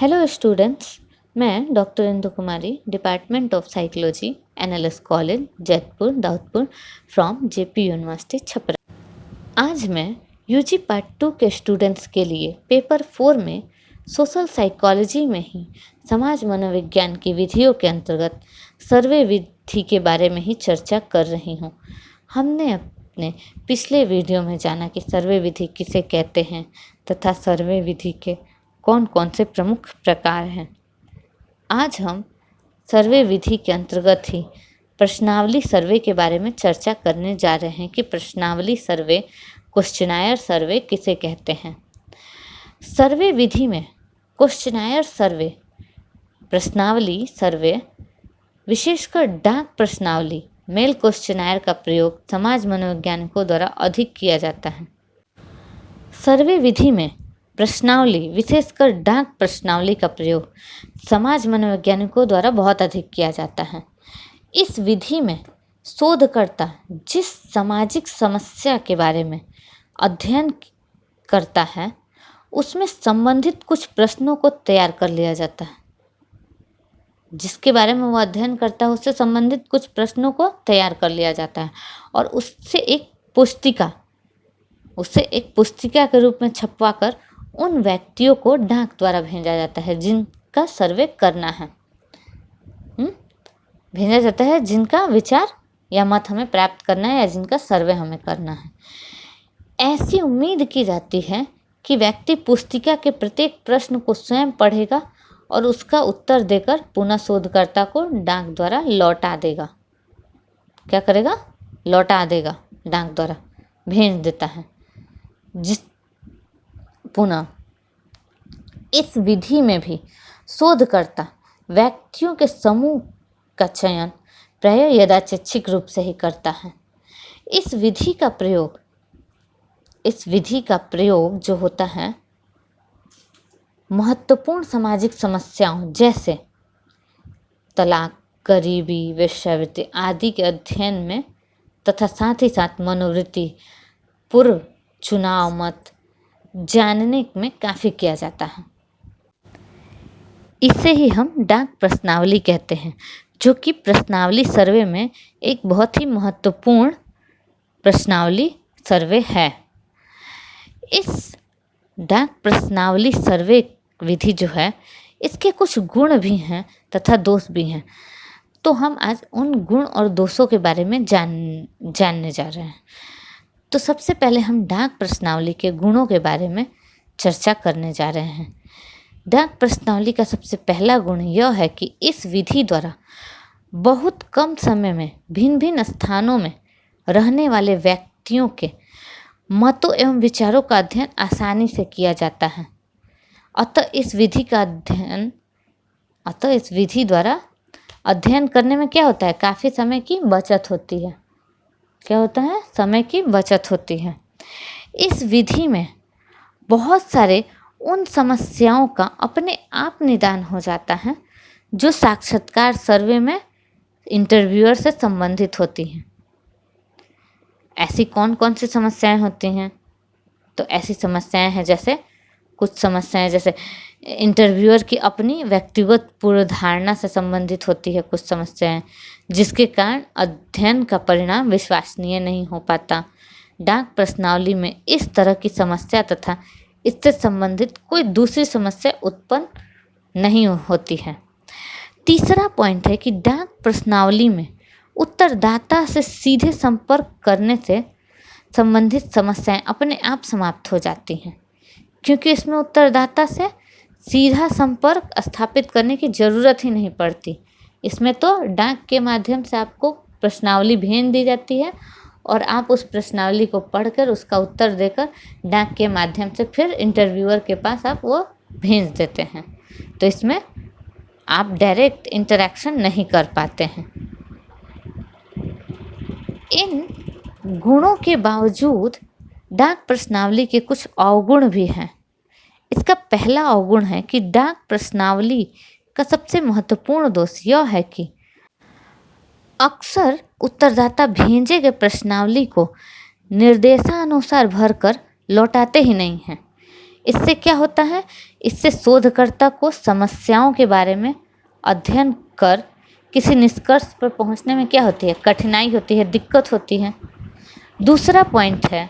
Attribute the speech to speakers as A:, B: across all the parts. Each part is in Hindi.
A: Hello students. मैं doctor Indu Kumari, department of psychology, NLS college, Jaitpur, Daudpur, from JP university Chhapra. आज मैं यूजी पार्ट 2 के स्टूडेंट्स के लिए पेपर 4 में सोशल साइकोलॉजी में ही समाज मनोविज्ञान की विधियों के अंतर्गत सर्वे विधि के बारे में ही चर्चा कर रही हूँ। हमने अपने पिछले वीडियो में जाना कि सर्वे विधि किसे कहते हैं तथा सर्वे विधि के कौन कौन से प्रमुख प्रकार हैं। आज हम सर्वे विधि के अंतर्गत ही प्रश्नावली सर्वे के बारे में चर्चा करने जा रहे हैं कि प्रश्नावली सर्वे, क्वेश्चनायर सर्वे किसे कहते हैं। सर्वे विधि में क्वेश्चनायर सर्वे, प्रश्नावली सर्वे, विशेषकर डाक प्रश्नावली, मेल क्वेश्चनायर का प्रयोग समाज मनोवैज्ञानिकों द्वारा अधिक किया जाता है। सर्वे विधि में प्रश्नावली, विशेषकर डाक प्रश्नावली का प्रयोग समाज मनोवैज्ञानिकों द्वारा बहुत अधिक किया जाता है। इस विधि में शोधकर्ता जिस सामाजिक समस्या के बारे में अध्ययन करता है उसमें संबंधित कुछ प्रश्नों को तैयार कर लिया जाता है। जिसके बारे में वो अध्ययन करता है उससे संबंधित कुछ प्रश्नों को तैयार कर लिया जाता है और उससे एक पुस्तिका के रूप में छपवाकर उन व्यक्तियों को डाक द्वारा भेजा जाता है जिनका सर्वे करना है। भेजा जाता है जिनका विचार या मत हमें प्राप्त करना है या जिनका सर्वे हमें करना है। ऐसी उम्मीद की जाती है कि व्यक्ति पुस्तिका के प्रत्येक प्रश्न को स्वयं पढ़ेगा और उसका उत्तर देकर पुनः शोधकर्ता को डाक द्वारा लौटा देगा। क्या करेगा? लौटा देगा, डाक द्वारा भेज देता है। पुनः इस विधि में भी शोधकर्ता व्यक्तियों के समूह का चयन प्रायः यादृच्छिक रूप से ही करता है। इस विधि का प्रयोग जो होता है महत्वपूर्ण सामाजिक समस्याओं जैसे तलाक, गरीबी, वेश्यावृत्ति आदि के अध्ययन में तथा साथ ही साथ मनोवृत्ति, पूर्व चुनाव मत जानने में काफ़ी किया जाता है। इसे ही हम डाक प्रश्नावली कहते हैं, जो कि प्रश्नावली सर्वे में एक बहुत ही महत्वपूर्ण प्रश्नावली सर्वे है। इस डाक प्रश्नावली सर्वे विधि जो है इसके कुछ गुण भी हैं तथा दोष भी हैं। तो हम आज उन गुण और दोषों के बारे में जानने जा रहे हैं। तो सबसे पहले हम डाक प्रश्नावली के गुणों के बारे में चर्चा करने जा रहे हैं। डाक प्रश्नावली का सबसे पहला गुण यह है कि इस विधि द्वारा बहुत कम समय में भिन्न भिन्न स्थानों में रहने वाले व्यक्तियों के मतों एवं विचारों का अध्ययन आसानी से किया जाता है। अतः इस विधि द्वारा अध्ययन करने में क्या होता है? काफ़ी समय की बचत होती है। क्या होता है? समय की बचत होती है। इस विधि में बहुत सारे उन समस्याओं का अपने आप निदान हो जाता है जो साक्षात्कार सर्वे में इंटरव्यूअर से संबंधित होती हैं। ऐसी कौन कौन सी समस्याएं होती हैं? तो ऐसी समस्याएं हैं जैसे इंटरव्यूअर की अपनी व्यक्तिगत पूर्वधारणा से संबंधित होती है कुछ समस्याएं, जिसके कारण अध्ययन का परिणाम विश्वसनीय नहीं हो पाता। डाक प्रश्नावली में इस तरह की समस्या तथा इससे संबंधित कोई दूसरी समस्या उत्पन्न नहीं होती है। तीसरा पॉइंट है कि डाक प्रश्नावली में उत्तरदाता से सीधे संपर्क करने से संबंधित समस्याएं अपने आप समाप्त हो जाती हैं, क्योंकि इसमें उत्तरदाता से सीधा संपर्क स्थापित करने की ज़रूरत ही नहीं पड़ती। इसमें तो डाक के माध्यम से आपको प्रश्नावली भेज दी जाती है और आप उस प्रश्नावली को पढ़कर उसका उत्तर देकर डाक के माध्यम से फिर इंटरव्यूअर के पास आप वो भेज देते हैं। तो इसमें आप डायरेक्ट इंटरेक्शन नहीं कर पाते हैं। इन गुणों के बावजूद डाक प्रश्नावली के कुछ अवगुण भी हैं। इसका पहला अवगुण है कि डाक प्रश्नावली का सबसे महत्वपूर्ण दोष यह है कि अक्सर उत्तरदाता भेजे गए प्रश्नावली को निर्देशानुसार भरकर लौटाते ही नहीं हैं। इससे क्या होता है, इससे शोधकर्ता को समस्याओं के बारे में अध्ययन कर किसी निष्कर्ष पर पहुंचने में क्या होती है, कठिनाई होती है, दिक्कत होती है। दूसरा पॉइंट है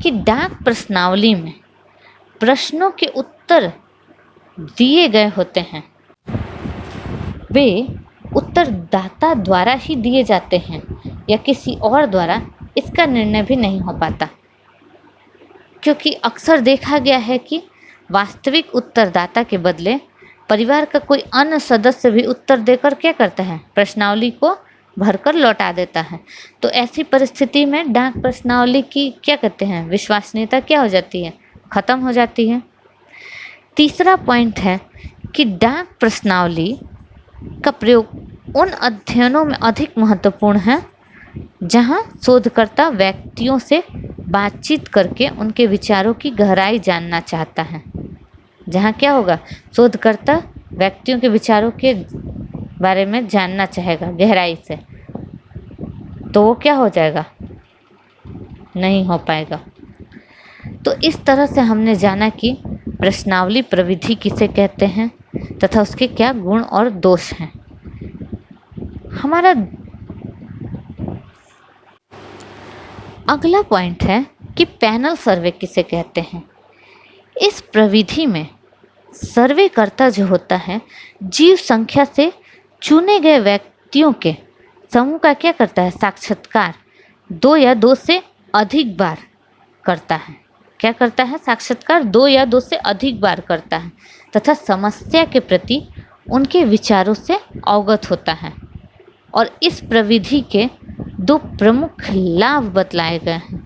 A: कि डाक प्रश्नावली में प्रश्नों के उत्तर दिए गए होते हैं, वे उत्तरदाता द्वारा ही दिए जाते हैं या किसी और द्वारा इसका निर्णय भी नहीं हो पाता, क्योंकि अक्सर देखा गया है कि वास्तविक उत्तरदाता के बदले परिवार का कोई अन्य सदस्य भी उत्तर देकर क्या करता है, प्रश्नावली को भरकर लौटा देता है। तो ऐसी परिस्थिति में डाक प्रश्नावली की क्या कहते हैं, विश्वसनीयता क्या हो जाती है, खत्म हो जाती है। तीसरा पॉइंट है कि डाक प्रश्नावली का प्रयोग उन अध्ययनों में अधिक महत्वपूर्ण है जहां शोधकर्ता व्यक्तियों से बातचीत करके उनके विचारों की गहराई जानना चाहता है। जहां क्या होगा, शोधकर्ता व्यक्तियों के विचारों के बारे में जानना चाहेगा गहराई से, तो वो क्या हो जाएगा, नहीं हो पाएगा। तो इस तरह से हमने जाना कि प्रश्नावली प्रविधि किसे कहते हैं तथा उसके क्या गुण और दोष हैं। हमारा अगला पॉइंट है कि पैनल सर्वे किसे कहते हैं। इस प्रविधि में सर्वेकर्ता जो होता है जीव संख्या से चुने गए व्यक्तियों के समूह का क्या करता है, साक्षात्कार 2 या 2 से अधिक बार करता है। क्या करता है, साक्षात्कार 2 या 2 से अधिक बार करता है तथा समस्या के प्रति उनके विचारों से अवगत होता है। और इस प्रविधि के 2 प्रमुख लाभ बतलाए गए हैं।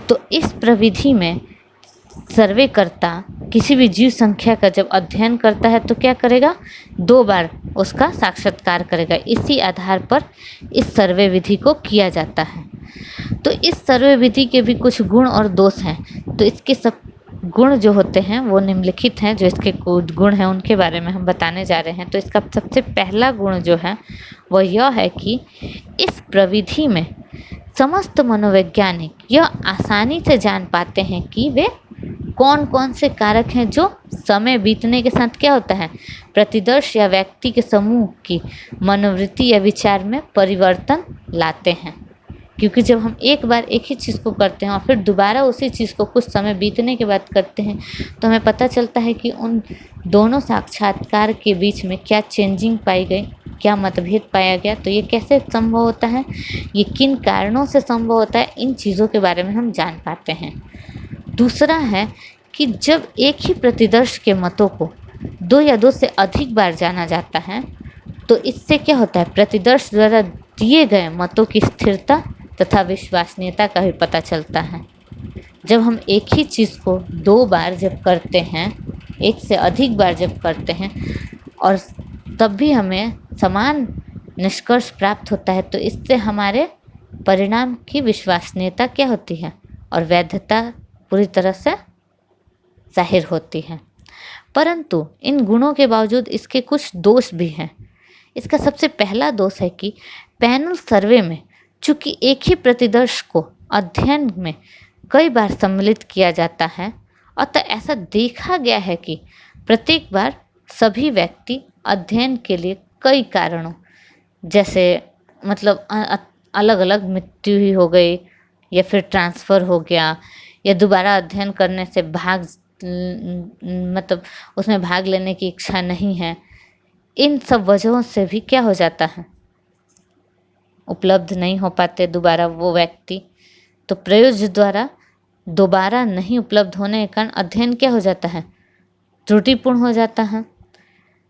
A: तो इस प्रविधि में सर्वेकर्ता किसी भी जीव संख्या का जब अध्ययन करता है तो क्या करेगा, 2 बार उसका साक्षात्कार करेगा। इसी आधार पर इस सर्वे विधि को किया जाता है। तो इस सर्वे विधि के भी कुछ गुण और दोष हैं। तो इसके सब गुण जो होते हैं वो निम्नलिखित हैं। जो इसके गुण हैं उनके बारे में हम बताने जा रहे हैं। तो इसका सबसे पहला गुण जो है वह यह है कि इस प्रविधि में समस्त मनोवैज्ञानिक यह आसानी से जान पाते हैं कि वे कौन कौन से कारक हैं जो समय बीतने के साथ क्या होता है, प्रतिदर्श या व्यक्ति के समूह की मनोवृत्ति या विचार में परिवर्तन लाते हैं। क्योंकि जब हम एक बार एक ही चीज़ को करते हैं और फिर दोबारा उसी चीज़ को कुछ समय बीतने के बाद करते हैं तो हमें पता चलता है कि उन दोनों साक्षात्कार के बीच में क्या चेंजिंग पाई गई, क्या मतभेद पाया गया। तो ये कैसे संभव होता है, ये किन कारणों से संभव होता है, इन चीज़ों के बारे में हम जान पाते हैं। दूसरा है कि जब एक ही प्रतिदर्श के मतों को 2 या 2 से अधिक बार जाना जाता है तो इससे क्या होता है, प्रतिदर्श द्वारा दिए गए मतों की स्थिरता तथा विश्वसनीयता का भी पता चलता है। जब हम एक ही चीज़ को 2 बार जब करते हैं, 1 से अधिक बार जब करते हैं और तब भी हमें समान निष्कर्ष प्राप्त होता है तो इससे हमारे परिणाम की विश्वसनीयता क्या होती है और वैधता पूरी तरह से जाहिर होती है। परंतु इन गुणों के बावजूद इसके कुछ दोष भी हैं। इसका सबसे पहला दोष है कि पैनल सर्वे में चूँकि एक ही प्रतिदर्श को अध्ययन में कई बार सम्मिलित किया जाता है, अतः ऐसा देखा गया है कि प्रत्येक बार सभी व्यक्ति अध्ययन के लिए कई कारणों जैसे मतलब अलग अलग मृत्यु ही हो गई या फिर ट्रांसफ़र हो गया या दोबारा अध्ययन करने से मतलब उसमें भाग लेने की इच्छा नहीं है, इन सब वजहों से भी क्या हो जाता है, उपलब्ध नहीं हो पाते दोबारा वो व्यक्ति। तो प्रयोज्य द्वारा दोबारा नहीं उपलब्ध होने के कारण अध्ययन क्या हो जाता है, त्रुटिपूर्ण हो जाता है।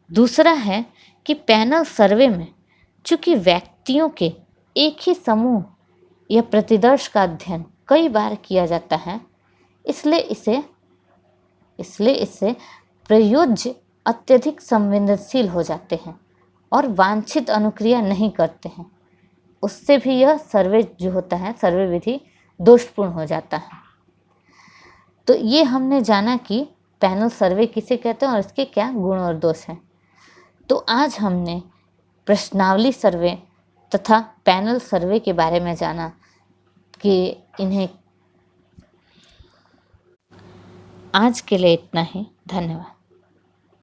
A: दूसरा है कि पैनल सर्वे में चूँकि व्यक्तियों के एक ही समूह या प्रतिदर्श का अध्ययन कई बार किया जाता है, इसलिए इससे प्रयोज्य अत्यधिक संवेदनशील हो जाते हैं और वांछित अनुक्रिया नहीं करते हैं। उससे भी यह सर्वे जो होता है, सर्वे विधि दोषपूर्ण हो जाता है। तो ये हमने जाना कि पैनल सर्वे किसे कहते हैं और इसके क्या गुण और दोष हैं। तो आज हमने प्रश्नावली सर्वे तथा पैनल सर्वे के बारे में जाना कि इन्हें आज के लिए इतना ही। धन्यवाद।